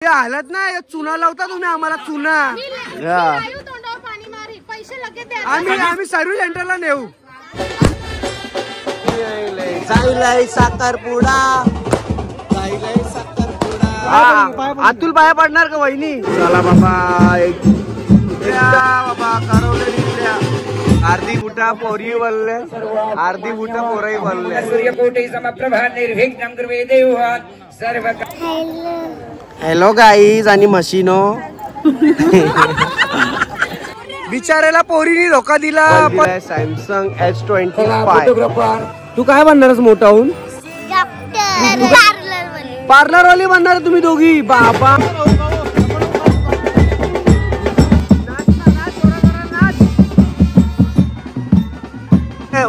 हालत नाही चुना लावता तुम्ही आम्हाला चुना आम्ही सर्व्हिस सेंटरला नेऊ साखरपुडा अतुल पाया पडणार का वहिनी चला बाबा बाबा करवले अर्धी बुटा पोरी बोलले अर्धी बुटा पोराई बोलले सूर्यकोटी समप्रभा निर्विघ्नं कुर्वे देवात् सर्व हॅलो गाईज आणि मशीनो बिचारेला पोरीनी धोका दिला सॅमसंग S25 तू काय बनणारस मोठा होऊन पार्लर वाली बनणार तुम्ही दोघी बाबा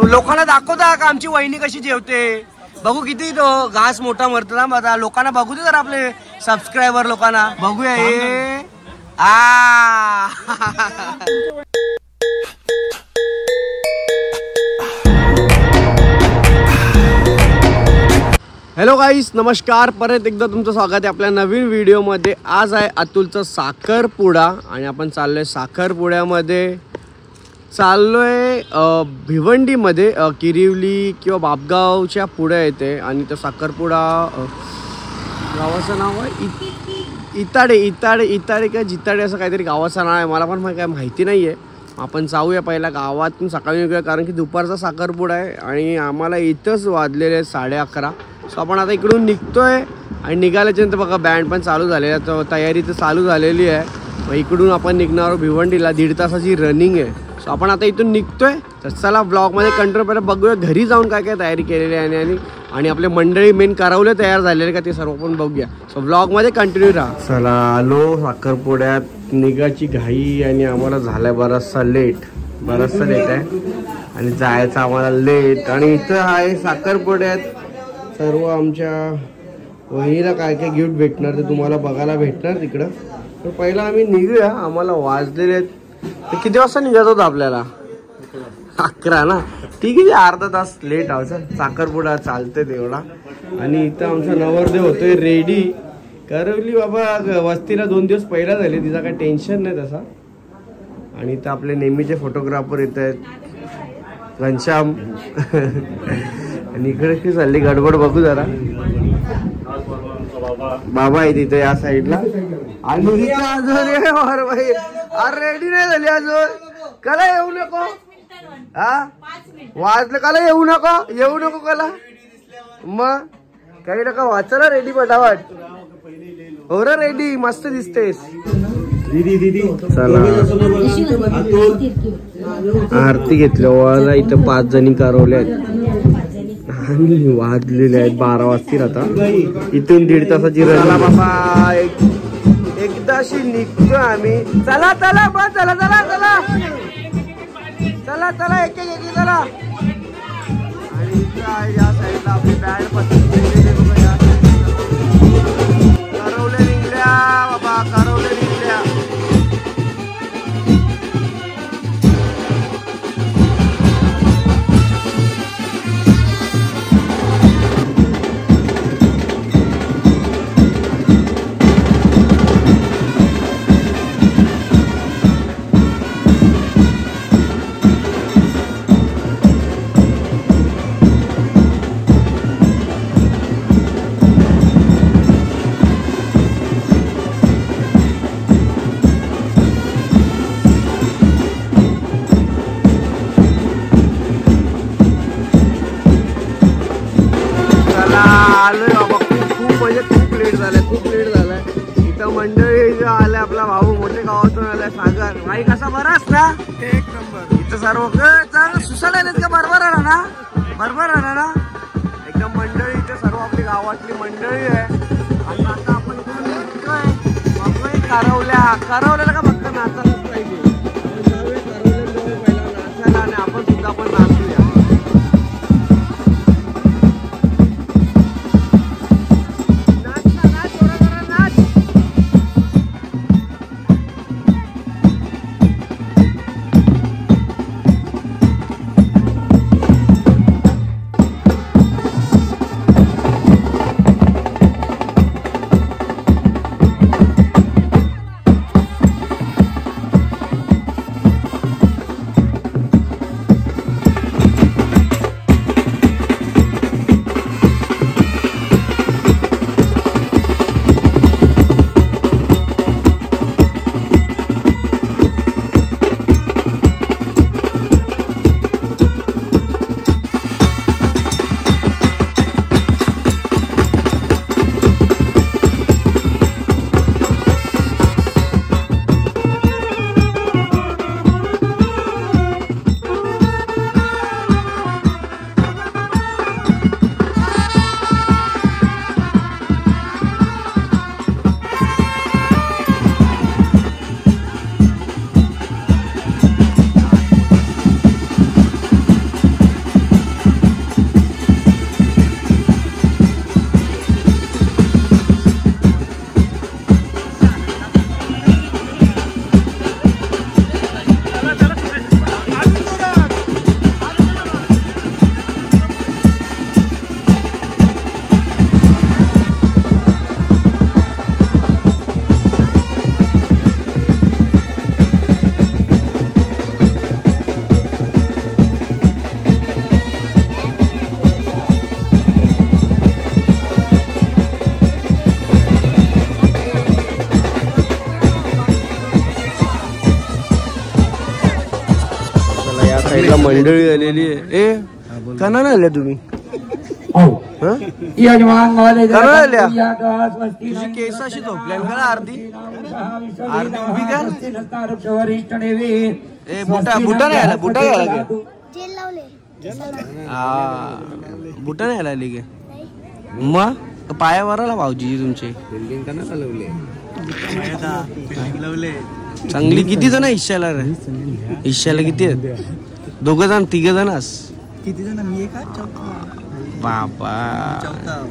लोकांना दाखवता का आमची वहिनी कशी जेवते बघू किती तो घास मोठा मरतो ना माझा लोकांना बघू दे जर आपले सबस्क्रायबर लोकांना बघूया हे हॅलो गाईस नमस्कार परत एकदा तुमचं स्वागत आहे आपल्या नवीन व्हिडिओमध्ये। आज आहे अतुलचा साखरपुडा आणि आपण चाललोय साखरपुड्यामध्ये चाललोय भिवंडीमध्ये किरिवली किंवा बापगावच्या पुढे येते आणि तो साखरपुडा गावाचं नाव आहे इताडे का जिताडे असं काहीतरी गावाचं नाव आहे मला पण काय माहिती नाही आहे। आपण जाऊया पहिला गावातून सकाळी निघूया कारण की दुपारचा साखरपुडा आहे आणि आम्हाला इथंच वाजलेले आहेत 11:30 सो आपण आता इकडून निघतोय आणि निघाल्याच्यानंतर बघा बँड पण चालू झालेला तर तयारी तर चालू झालेली आहे। मग इकडून आपण निघणार भिवंडीला 1.5 तासाची रनिंग आहे। सो आपण आता इथून निघतोय तर चला ब्लॉगमध्ये कंट्रोल पहिला बघूया घरी जाऊन काय काय तयारी केलेली आहे आणि आपले मंडळी मेन करवले तयार झालेले का ते सर्व पण बघूया। सो ब्लॉगमध्ये कंटिन्यू राहा। चला आलो साखरपुड्यात निघायची घाई आणि आम्हाला झालाय बराचसा लेट आहे आणि जायचं आम्हाला लेट आणि इथं आहे साखरपुड्यात सर्व आमच्या वहिनीला काय काय गिफ्ट भेटणार ते तुम्हाला बघायला भेटणार तिकडं। तर पहिला आम्ही निघूया आम्हाला वाजलेले आहेत तर किती वाजता निघायचं होतं आपल्याला 11 ना ठीक आहे अर्धा तास लेट आहोत साखरपुडा चालते तेवढा आणि इथं आमचा नवरदेव होतोय रेडी करवली बाबा वस्तीला 2 दिवस पहिला झाले तिचा काही टेन्शन नाही तसा आणि इथं आपले नेहमीचे फोटोग्राफर येत आहेत घनश्याम आणि इकडे की चालली गडबड बघू जरा बाबा आहे तिथे या साईडला आणि अरे रेडी नाही झाली अजून कला येऊ नको हा वाजलं कला येऊ नको कला मग काही नका वाचायला रेडी पटावट हो रे रेडी मस्त दिसतेस दीदी चला आरती घेतल्या ओळाला इथं 5 जणी करवल्या आणि वाजलेले आहेत 12 वाजतील आता इथून 1.5 तासाची रनिंग बाबा एकदाशी निघतो आम्ही चला चला बस चला चला चला चला चला एक चला आणि या साईडला आपली बँड करवले निघल्या बाबा करवले निघल्या खूप लेट झालाय इथं मंडळी आले आपला भाऊ मोठे गावातून आलाय सागर भाई कसा बराच ना एक नंबर इथं सर्व सुसाट आलेत का बरोबर आला ना एकदम मंडळी इथे सर्व आपली गावातली मंडळी आहे आणि आता आपण निघतोय करवल्याला का फक्त नाचायलाच पाहिजे नाचायला आणि आपण सुद्धा आपण नाचूया मंडळी आलेली आहे. ए कना आल्या तुम्ही? यजमान महोदय तुझी केस अशी झोपल्या का अर्धी अर्धी उभी कर. ए बुटा नाही आला, बुटा घ्यायला बुटा नाही आला गे मग पायावर आला भाऊजी तुमचे बिल्डिंग का चालवले चांगली. किती जण हिश्श्याला रे? हिश्श्याला किती आहेत? 2 जण 3 जणच? किती जण? मी बाबा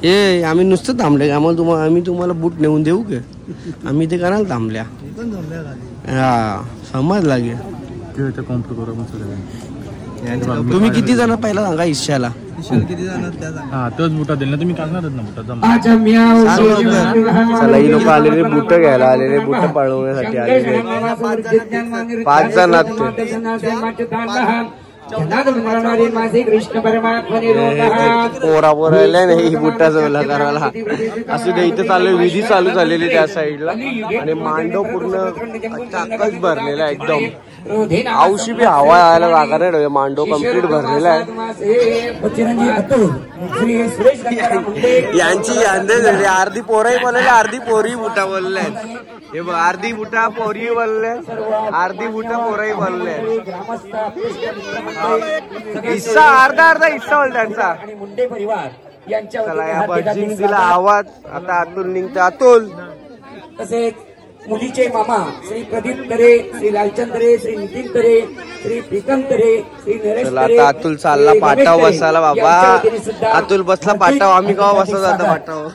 ए आम्ही नुसतं थांबले. आम्ही तुम्हाला बूट नेऊन देऊ का? आम्ही ते करायला थांबल्या. हा समज लागे. तुम्ही किती जण पहिला सांगा हिश्श्याला? किती जण? तोच बुटा दिल ना तुम्ही काढणारच ना बुटा. चला ही लोक आलेले बुट घ्यायला आलेले, बुट पळवण्यासाठी आलेले 5 जण. पोरा पोरायला नाही बुटाचं ओला करायला असू दे. इथे चालू विधी चालू झालेली त्या साईडला आणि मांडव पूर्ण चाकच भरलेला आहे एकदम. औषधी बी हवा यायला जागा नाही. मांडव कम्प्लीट भरलेला आहे. यांची अर्धी पोरही बोलले, अर्धी पोरी बुटा बोलले. हे बघ अर्धी बुटा पोरी बोलले, अर्धी बुटा पोरही बोलले. हिस्सा अर्धा हिस्सा होईल त्यांचा. चला या भटजीने दिला आवाज. आता अतुल निघतं. अतुल तसेच मुलीचे मामा श्री प्रदीप तरे, श्री लालचंद तरे, श्री नितीन तरे, श्री प्रीतम तरे, श्री नरेश तरे. आता अतुल चालला पाटाव बसायला. बाबा अतुल बसला पाटाव. आम्ही केव्हा बसत जातो पाटाव?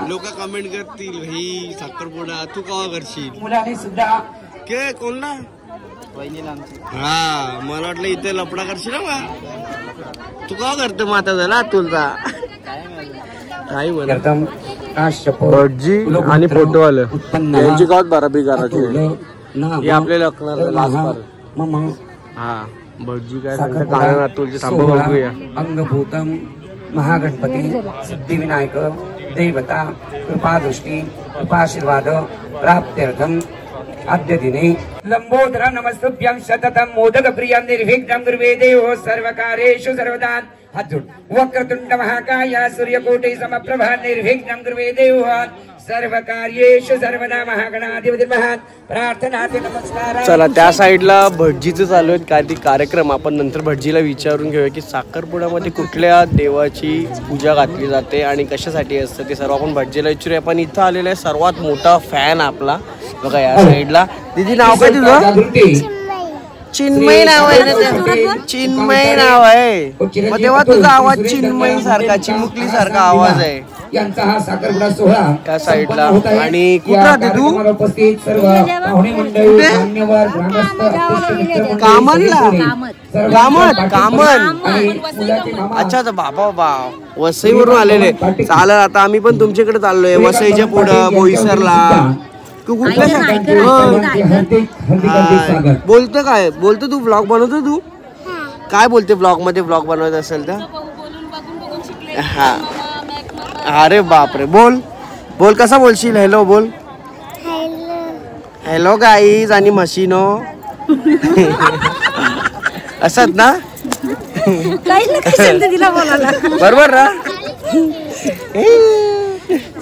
लोक कमेंट करतील ही साखरपुडा तू केव्हा करशील? मुलाने सुद्धा के कोणला? हा मला वाटलं इथे लपडा करशील ना. तू केव्हा करतो माता झाला अतुलचा? काही म्हणत भटजी आणि फोटो आलं यांची गावात बाराबी करायची. हे आपले लग्नाला हा भटजी काय सांगता कारण अतुलचे थांबा बघूया. अंगभूतम महागणपती सिद्धिविनायक देवता कृपादृष्टी कृपाशीर्वाद प्राप्त्यर्थम अद्य दिने लंबोदर नमस्तुभ्यं सततं मोदक प्रियं निर्विघ्नं गुरुवे देवो सर्वकार्येषु सर्वदा. हात जोड. वक्रतुंड महाकाय सूर्यकोटि समप्रभा निर्विघ्नं गुरुवे देवो सर्वकार्येषु सर्वदा. महागणाधिपती महान प्रार्थना नमस्कार. चला त्या साईडला भटजीचं चालू आहे काय ती कार्यक्रम. आपण नंतर भटजीला विचारून घेऊया की साखरपुड्यामध्ये कुठल्या देवाची पूजा घातली जाते आणि कशासाठी असतं ते सर्व आपण भटजीला विचारूया. पण इथं आलेला आहे सर्वात मोठा फॅन आपला बघा या साईडला. दीदी नाव काय तुझं? चिन्मयी नाव आहे ना? चिन्मयी नाव आहे. मग तेव्हा तुझा आवाज चिन्मयी सारखा चिमुकली सारखा आवाज आहे. यांचा हा साखरपुडा सोहळा त्या साईडला. आणि कुठं राहते तू? कामन कामन. अच्छा बाबा बा वसईवरून आलेले. चालेल आता आम्ही पण तुमच्याकडे चाललोय वसईच्या पुढं बोईसरला. तू कुठल्या बोलतो काय बोलतो तू? ब्लॉग बनवतो तू? काय बोलते ब्लॉग मध्ये? ब्लॉग बनवत असेल तर हा. अरे बापरे. बोल बोल कसा बोलशील? हॅलो बोल. हॅलो गाईज आणि मशीनो असत ना बरोबर ना.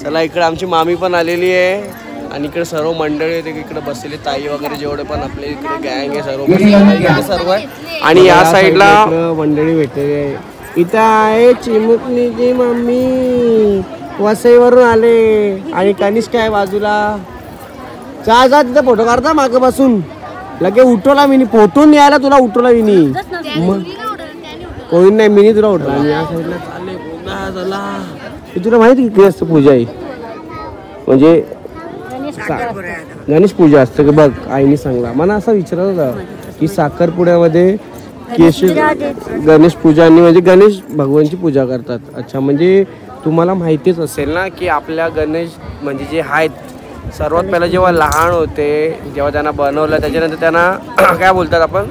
चला इकडे आमची मामी पण आलेली आहे आणि इकडे सर्व मंडळी इकडे बसलेले ताई वगैरे जेवढे पण आपले इकडे गँग आहे सर्व सर्व आहे. आणि या साईडला मंडळी भेटलेली आहे. इथं आहे चिमुकलीची मम्मी वसईवरून आले आणि कनिष्क आहे बाजूला. जा जा तिथं फोटो काढता मागे बसून. लगे उठवला मिनी फोटो यायला तुला उठवला मिनी कोणी नाही मिनी तुला उठवला. आणि या साईडला चालले पूजा झाला. तुला माहिती किती असतं पूजा आहे? म्हणजे गणेश पूजा असते की बघ. आईने सांगला मला असं विचारत होता की साखरपुड्यामध्ये गणेश पूजा म्हणजे गणेश भगवानची पूजा करतात. अच्छा म्हणजे तुम्हाला माहितीच असेल ना की आपल्या गणेश म्हणजे जे आहेत सर्वात पहिला जेव्हा लहान होते जेव्हा त्यांना बनवलं त्याच्यानंतर त्यांना काय बोलतात आपण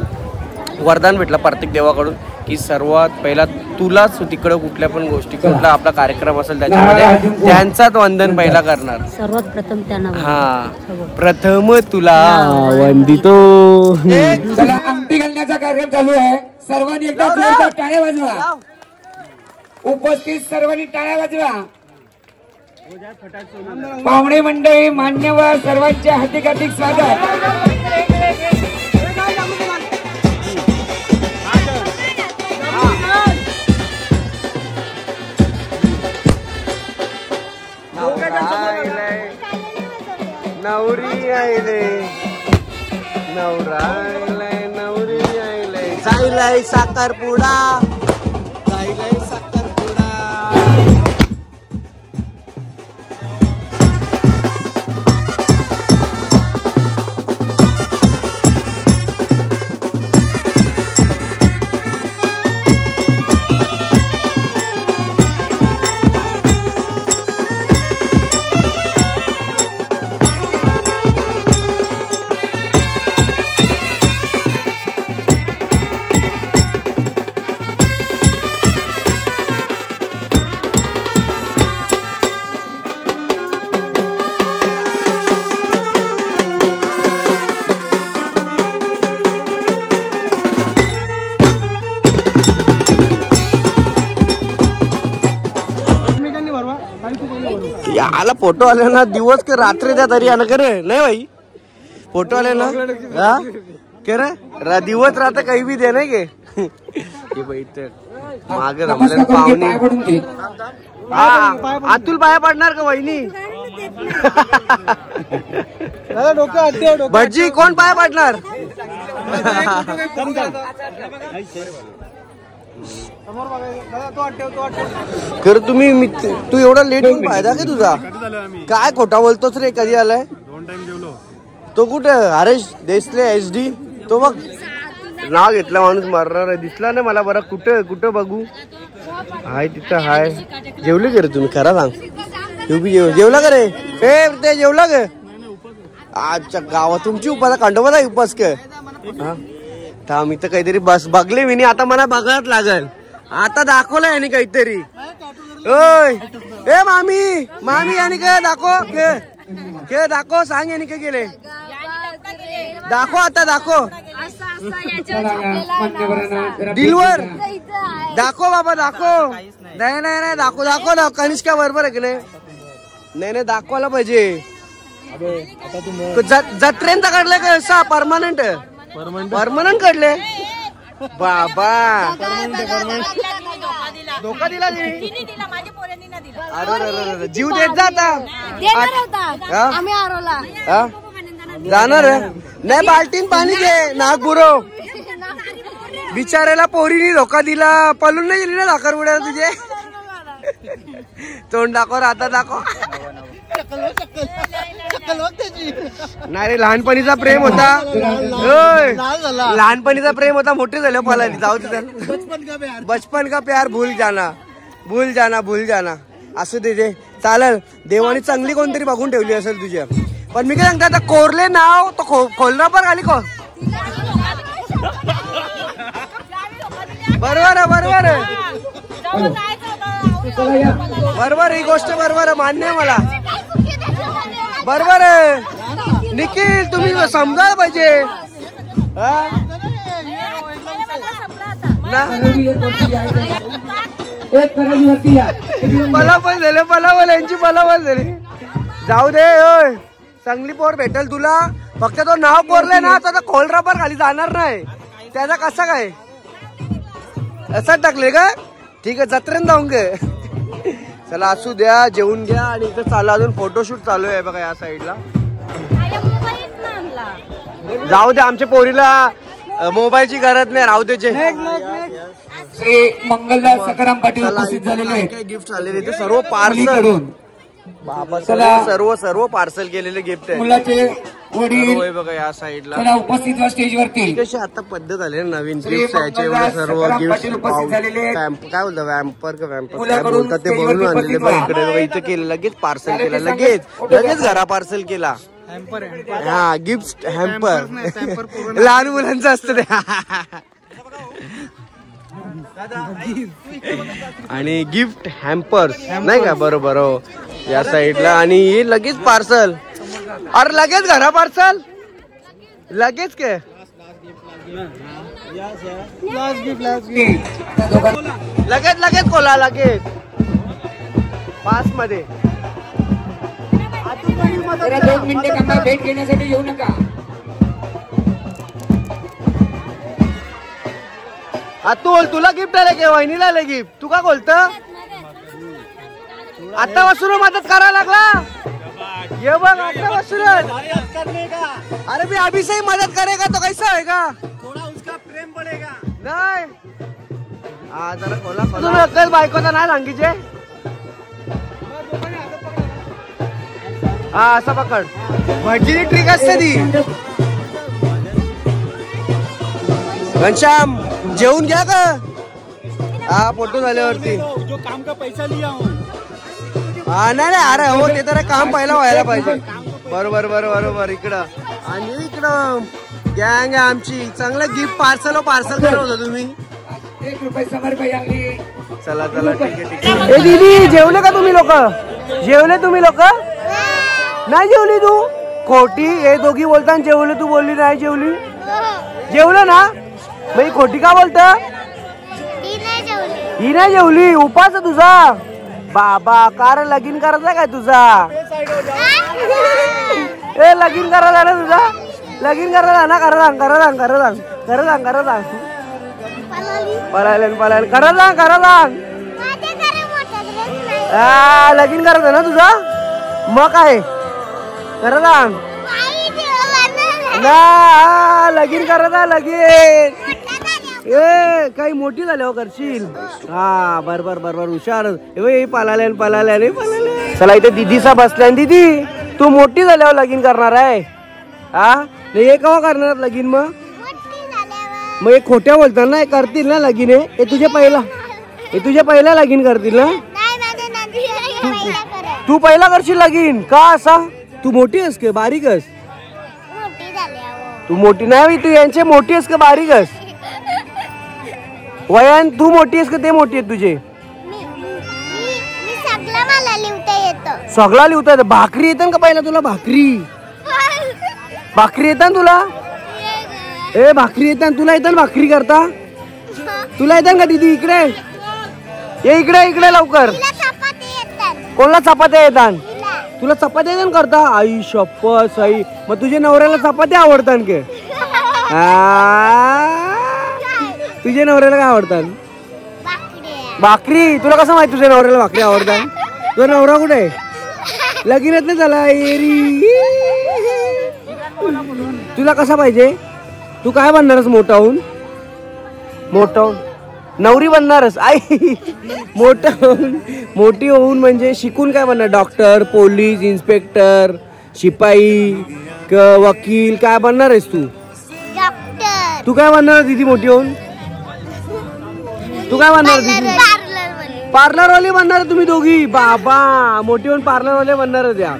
वरदान भेटलं प्रत्येक देवाकडून की सर्वात पहिला तुलाच तिकडं कुठल्या पण गोष्टी कुठला आपला कार्यक्रम असेल त्याच्यामध्ये त्यांचाच वंदन पहिला करणार. सर्वात प्रथम त्यांना हा प्रथम तुला वंदितो. चला अंगठी घालण्याचा कार्यक्रम चालू आहे. सर्वांनी एकदा जोरदार टाळ्या वाजवा. उपस्थित सर्वांनी टाळ्या वाजवा. पाहुणे मंडळी मान्यवर सर्वांचे हार्दिक हार्दिक स्वागत. नवरी आयले नवरा आयलाय नवरी आयलाय जायलाय साखरपुडा जायलाय साखरपुडा. याला फोटो आले ना दिवस के रात्री द्या तरी आलं करे नाही भाई फोटो आले ना हा करे दिवस रात्र काही बी दे नाही गे बाई तर मागे रमले पाहुणे. हा अतुल पाया पडणार का वहिनी भटजी कोण पाया पडणार. खर तुम्ही तू एवढा लेट होऊन फायदा का तुझा काय खोटा बोलतोस रे. कधी आलाय 2 टाइम जेवलो. तो कुठे हरेश देसले HD तो बघ नाव घेतला माणूस मरणार आहे. दिसला ना मला बरं कुठं कुठं बघू. हाय तिथं हाय. जेवले का रे तुम्ही खरा सांग. तू बी जेवला का रे. ते जेवला का आजच्या गावात तुमची उपास खंडोबा आहे उपास का. हा मी तर काहीतरी बस बघले मी आता मला बघायला लागल. आता दाखवलं याने काहीतरी. ओय ए मामी मामी याने काय दाखव खेळ दाखव सांग याने काय केले दाखव आता दाखव दिलवर दाखव बाबा दाखव. नाही नाही नाही दाखव दाखव ना कनिष्का बरोबर आहे की नाही नाही दाखवायला पाहिजे. जत्रेंचा काढलंय का असा परमानंट परमानंट काढले बाबा. धोका दिला अरे जीव देत जाता जाणार नाही. बाल्टीन पाणी दे नागपुरो. बिचारायला पोरीनी धोका दिला पळून नाही गेली ना साखरपुड्याला तुझे. तोंड दाखव आता दाखव. नाही रे लहानपणीचा प्रेम होता. लहानपणीचा प्रेम होता मोठे झाले पळाली जाऊ दे. बचपन का प्यार भूल जाना भूल जाना भूल जाना असं ते चालेल. देवानी चांगली कोणतरी बघून ठेवली असेल तुझ्या. पण मी काय सांगते आता कोरले नाव तो खोलना पण खाली को बरोबर आहे बरोबर आहे बरोबर ही गोष्ट बरोबर आहे मान्य आहे मला. बरोबर आहे निखिल तुम्ही समजायला पाहिजे मला पण झाले मला पण यांची मला पण झाली. जाऊ दे होय चांगली पोर भेटेल तुला. फक्त तो नाव कोरले ना तर खोल रबर खाली जाणार नाही. त्याचा कसा काय असं टाकले का. ठीक आहे जत्रेन जाऊन गे. चला असू द्या जेवून घ्या. आणि इथं चालू अजून फोटोशूट चालू आहे बघा या साईडला. जाऊ दे आमच्या पोरीला मोबाईलची गरज नाही राहू द्याचे. श्री मंगलदास सकाराम पाटील उपस्थित झालेले आहेत. गिफ्ट आलेले ते सर्व पार्सल बाबा सर्व सर्व पार्सल केलेले गिफ्ट आहे. मुलाचे वडील बघा या साईडला उपस्थित स्टेजवरती. कशी आता पद्धत आली नवीन गिफ्ट याचे एवढे सर्व गिफ्ट काय बोलतात वॅम्पर का वॅम्पर काय बोलतात ते बोलून आणलेले बघ इकडे बघा. इथं केलं लगेच पार्सल केलं लगेच घरा पार्सल केला. हा गिफ्ट हॅम्पर लहान मुलांचं असतं ते. आणि गिफ्ट हॅम्पर्स नाही का, बरोबर हो या साईडला. आणि लगेच पार्सल, अरे लगेच घरा पार्सल लगेच के लगेच लगेच कोला लगेच पास मध्ये. 2 मिनिटे कामा भेट घेण्यासाठी येऊ नका. अतुल तुला गिफ्ट आले के वहिनीला आले गिफ्ट, तू का बोलत आता वासून मदत करायला लागला. ये बघ आता वासून, अरे मी अभी से ही मदद करेगा तो कैसा होगा, थोड़ा उसका प्रेम बढ़ेगा. नाही जरा खोला खोला अक्कल बायकोचा नाही सांगीचे. हा असं पकड, भटजीची ट्रिक असते ती. घनश्याम जेवून घ्या का, हा फोटो झाल्यावरती. जो काम का पैसा लिया हूँ. हा नाही अरे हो ते तर काम पहिला व्हायला पाहिजे. बरोबर बरोबर बरोबर. इकडं आणि इकडं गँग आहे आमची. चांगलं गिफ्ट पार्सल करत होता तुम्ही. 1 रुपये समर्पयाली. चला चला ठीक आहे ठीक आहे. ए दीदी जेवले का तुम्ही लोक, जेवले तुम्ही लोक, नाही जेवली तू खोटी. हे दोघी बोलता जेवले, तू बोलली नाही जेवली. जेवलं ना मग खोटी का बोलता. ही नाही जेवली, उपास आहे तुझा बाबा. कार लगीन करायचा काय तुझा, ए लगीन करायचा ना तुझा, लगीन करायचा ना. खरं सांग खरं सांग खरं सांग खरं सांग खरं सांग. पळायला पळायला खरं सांग खरं सांग. लगीन करायचं ना तुझा, मग काय खरं सांग ना. लगीन करायचा लगीन. ए काही मोठी झाल्यावर करशील. हा बरोबर बरोबर हुशार. पळाल्या पळाल्या पळाल्या. चला इथे दिदीचा बसलाय. दीदी तू मोठी झाल्यावर लगीन करणार आहे. हा नाही हे केव्हा करणार लगीन, मग हे खोट्या बोलतात ना. करतील ना लगीन, हे तुझे पहिला लगीन करतील ना. तू पहिला करशील लगीन का असा. तू मोठी आहेस का बारीक आहेस. तू मोठी नाही, तू यांचे मोठी आहेस का बारीक आहेस. वयान तू मोठी आहेस का ते मोठी आहेत तुझे. सगळा लिहिता येतं. भाकरी येतं का पहिला तुला, भाकरी येतं तुला. ए भाकरी येतं तुला, येतं भाकरी करता तुला येतं का दीदी. इकडे ये, इकडे इकडे लवकर. कोणाला चपात्या येतात तुला, चपात्या येतात करता. आई शप्पथ आई. मग तुझ्या नवऱ्याला चपात्या आवडतात के, तुझ्या नवऱ्याला काय आवडतात. भाकरी. तुला कसं माहिती तुझ्या नवऱ्याला भाकरी आवडतात. तुझा नवरा कुठे आहे, लगीनच नाही झाला. एरी तुला कसा पाहिजे, तू काय बनणारस मोठा होऊन. नवरी बनणारच आई. मोठी होऊन म्हणजे शिकून काय बनणार, डॉक्टर, पोलीस, इन्स्पेक्टर, शिपाई, वकील काय बनणार आहेस तू. तू काय बनणार दीदी मोठी होऊन, तू काय बनणार दीदी. पार्लरवाले बनणार तुम्ही दोघी. बाबा मोठी होऊन पार्लरवाले बनणार द्या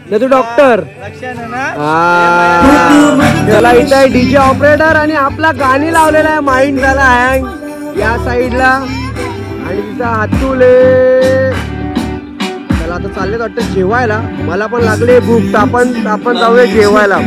ना. तू डॉक्टर. त्याला इथे डीजे ऑपरेटर आणि आपला गाणी लावलेला आहे. माइंड झाला हँग या साईडला. आणि तिथं हातुले. त्याला आता चालले वाटतं जेवायला. मला पण लागले भूक. आपण जाऊया जेवायला.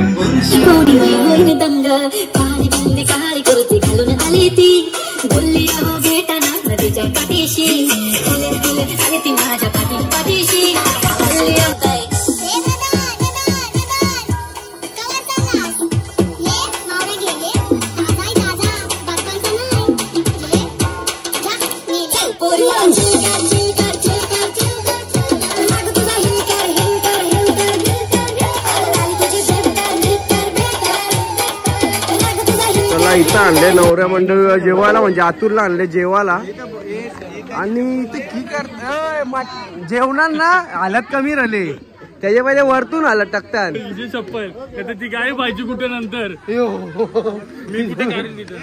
इथं आणले नवऱ्या मंडळ जेवायला, म्हणजे आतूरला आणले जेवायला. आणि इथे की करत जेवणार ना, हालत कमी राहिले त्याच्या पहिले वरतून हालत टाकतात. चप्पल ती काय पाहिजे कुठे नंतर मी कुठे काढून तिथं.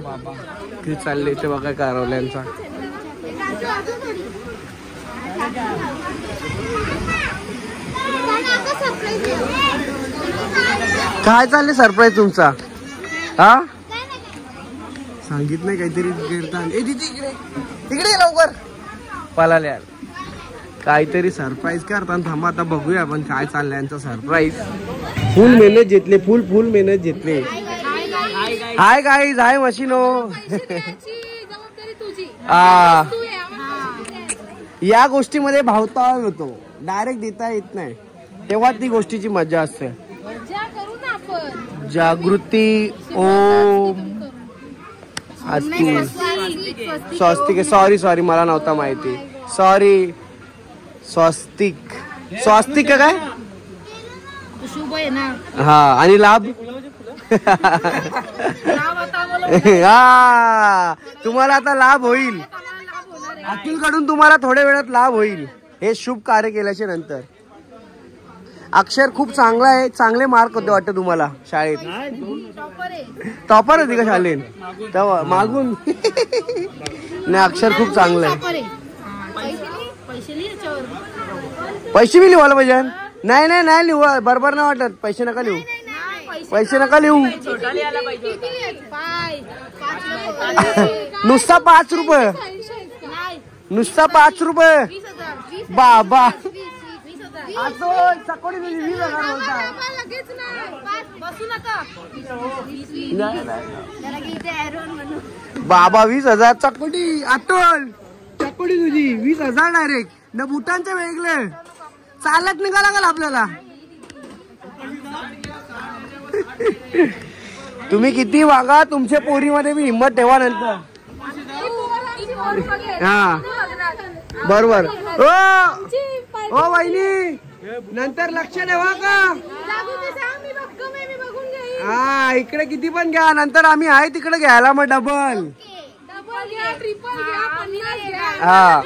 बाबा ते चालले ते बघा कारवल्यांचा. काय चालले सरप्राईज तुमचा. हा सांगितलंय काहीतरी कीर्तन. ए दीदी इकडे इकडे ये लवकर. पळाले यार. काहीतरी सरप्राईज करतात. थांबा आता बघूया आपण काय चाललंय यांचं सरप्राईज. फुल मेहनत घेतले. फुल मेहनत घेतले. Hi guys. हाय मशीनो. या गोष्टीमध्ये भावताळ होतो. डायरेक्ट देता येत नाही. तेव्हा ती गोष्टीची मजा असते. जागृती ओम स्वस्तिक. सॉरी मला नव्हता माहिती. सॉरी. स्वस्तिक काय? हा. आणि लाभ हा तुम्हाला आता लाभ होईल. अतुल कडून तुम्हाला थोड्या वेळात लाभ होईल हे शुभ कार्य केल्याच्या नंतर. अक्षर खूप चांगला आहे. चांगले मार्क होते वाटतं तुम्हाला शाळेत. टॉपर होती का शाळेत तेव्हा मागून? नाही अक्षर खूप चांगलं आहे. पैसे बी लिहायला पाहिजे. नाही लिहू. बरोबर नाही वाटत. पैसे नका लिहू. नुसता 5 रुपये. नुसता 5 रुपये. बाबा चकोडी 20,000 बाबा 20,000 चकोडी. अतुल चकोडी तुझी 20,000 डायरेक्ट. न बुटांचं वेगळं. चालत निघाला का आपल्याला? तुम्ही किती वागा. तुमच्या पोरीमध्ये मी हिंमत ठेवा नंतर. हा बरोबर. ओ वहिनी नंतर लक्ष ठेवा का? हा इकडे किती पण घ्या. नंतर आम्ही आहे तिकडे घ्यायला मग डबल. हा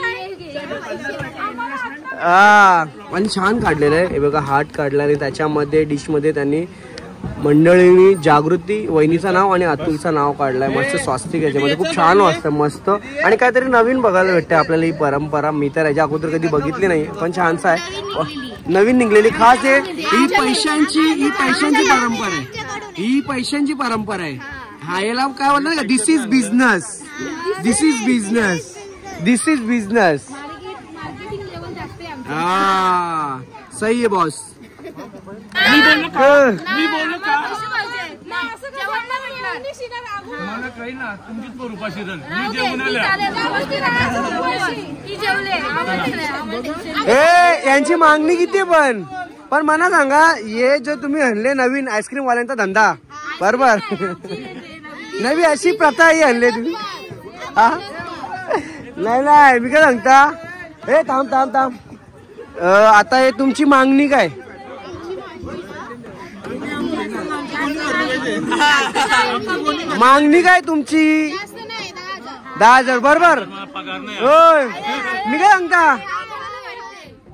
आणि छान काढलेलं आहे. हे बघा हार्ट काढला आणि त्याच्यामध्ये डिश मध्ये त्यांनी मंडळींनी जागृती वहिनीचं नाव आणि अतुलचं नाव काढलंय. मस्त स्वस्तिक. याच्यामध्ये खूप छान वाटतं. मस्त आणि काहीतरी नवीन बघायला भेटते आपल्याला. ही परंपरा मी तर याच्या अगोदर कधी बघितली नाही पण छानसा आहे. नवीन निघलेली खास आहे. ही पैशांची परंपरा आहे. हा याला काय बोलणार का? दिस इज बिझनेस. हा सही आहे बॉस. मी बोललो का मला काही ना तुमचीच पोर उपाशी राहील. मी जेवून यांची मागणी किती पण मला सांगा. हे जो तुम्ही आणले नवीन आईस्क्रीम वाल्यांचा धंदा बरोबर नवी अशी प्रथा ही आणले तुम्ही. नाही मी काय सांगता. हे थांब आता हे तुमची मागणी काय? मागणी काय तुमची? 10,000 बरोबर. होय मी काय सांगता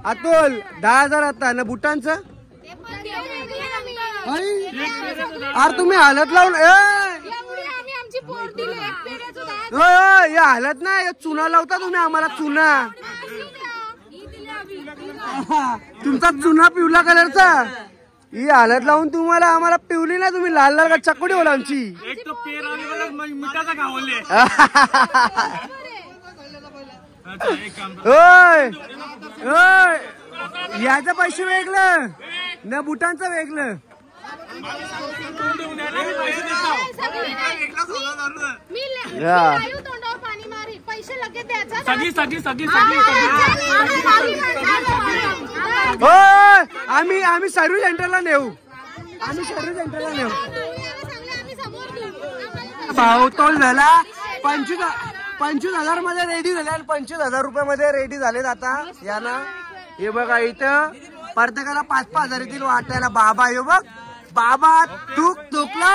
अतुल 10,000 आता ना बुटांचं. अरे तुम्ही हालत लावून हालत नाही. चुना लावता तुम्ही आम्हाला. चुना तुमचा चुना पिवला कलरचा. ही हालत लावून तुम्हाला आम्हाला पिवली ना. तुम्ही लाल का चकोडी बोला आमची. याचं पैसे वेगळं न बुटांचं वेगळं. आम्ही सर्व्हिस सेंटरला नेऊ. भावतोल झाला. 25,000 मध्ये रेडी झाले. 25,000 रुपयामध्ये रेडी झालेत आता याना. हे बघा इथं प्रत्येकाला 5,000 येतील वाटायला. बाबा हे बघ बाबा तूक तुकला.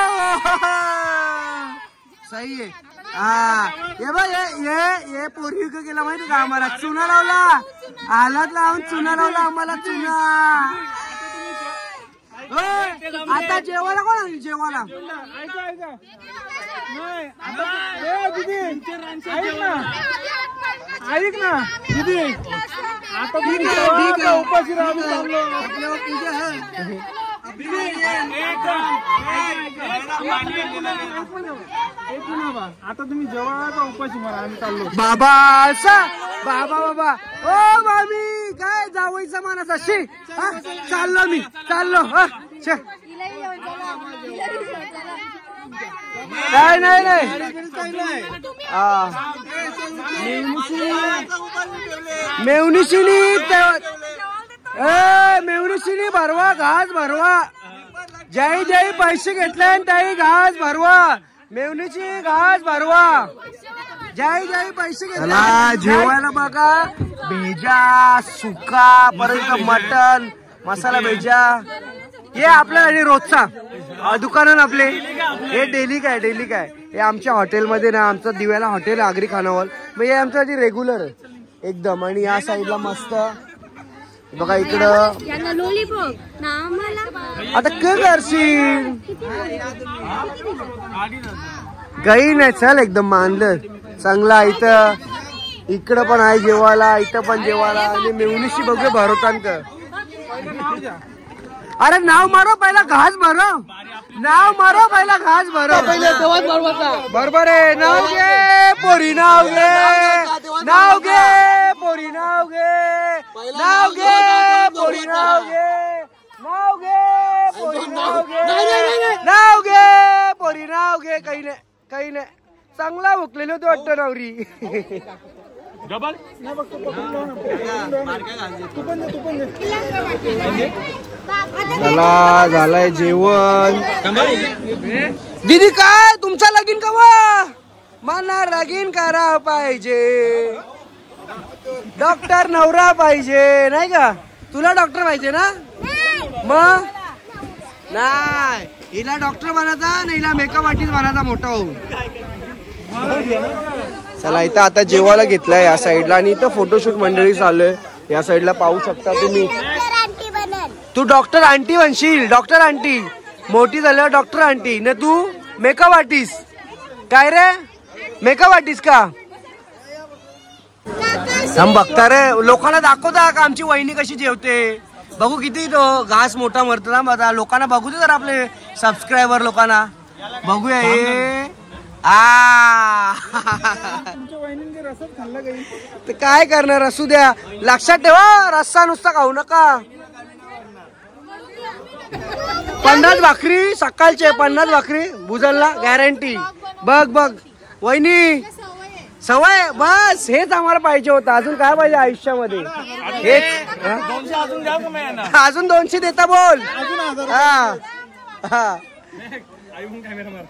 सही आहे. हा हे बघ हे पोरी केला माहिती का आम्हाला. चुना लावला. हालत लावून चुना लावला आम्हाला. चुना आता जेवायला कोण? जेवायला ऐक ना दीदी. आता उपाशी आता तुम्ही जेव्हा उपाशी मारा आम्ही चाललो बाबा असा बाबा बाबा ओ मामी काय जावईचा मानस अशी चाललो मी चाललो नाही नाही नाही मेवणीशिनी मेवणीशिनी भरवा घास भरवा जय जय पैसे घेतले ताई घास भरवा मेवणीची घास भरवा जय जय पैसे घेतला जेवायला बघा भेजा सुका परत मटन मसाला भेजा हे आपल्यासाठी रोजचा दुकान आपले हे डेली काय हे आमच्या हॉटेलमध्ये ना आमचं दिव्याला हॉटेल आगरी खानावळ मग हे आमच्यासाठी रेग्युलर एकदम आणि या साईडला मस्त बघा इकडं आता काय करशील काही नाही चल एकदम मानलं चांगला इथं इकडं पण आहे जेवायला इथं पण जेवायला आणि मेवणीशी बघूया भरवतान का अरे नाव मारो पहिला घास भरो नाव मारो पहिला घास भरो बरोबर आहे नाव घे पोरी नाव घे नाव घे पोरी नाव घे नाव घे पोरी नाव घे नाव घे पोरी नाव घे नाव घे पोरी नाव घे काही नाही चांगला भुकलेली होती वाटतं नवरी डबल चला झालंय जेवण दीदी काय तुमचा लगीन कवा मला लगीन करा पाहिजे डॉक्टर नवरा पाहिजे नाही का तुला डॉक्टर पाहिजे ना मग नाही हिला डॉक्टर बनायचा नाही हिला मेकअप आर्टिस्ट बनायचा मोठा होऊन चला इथं आता जेवायला घेतलंय या साईडला आणि इथं फोटोशूट मंडळी चालू आहे या साईडला पाहू शकता तुम्ही तू डॉक्टर आंटी बनशील डॉक्टर आंटी मोठी झाल्यावर डॉक्टर आंटी न तू मेकअप आर्टिस्ट काय रे मेकअप आर्टिस्ट का हम बघता रे लोकांना दाखवता का आमची वहिनी कशी जेवते बघू किती तो घास मोठा मरतो ना बघा लोकांना बघू दे जरा आपले सबस्क्रायबर लोकांना बघूया हे काय करणार असू द्या लक्षात ठेवा रस्सा नुसता खाऊ नका 50 भाकरी सकाळचे 50 भाकरी भुजलला गॅरंटी बघ बघ वहिनी सवय बस हेच आम्हाला पाहिजे होतं अजून काय पाहिजे आयुष्यामध्ये हेच अजून 200 देता बोल हा हा कॅमेरा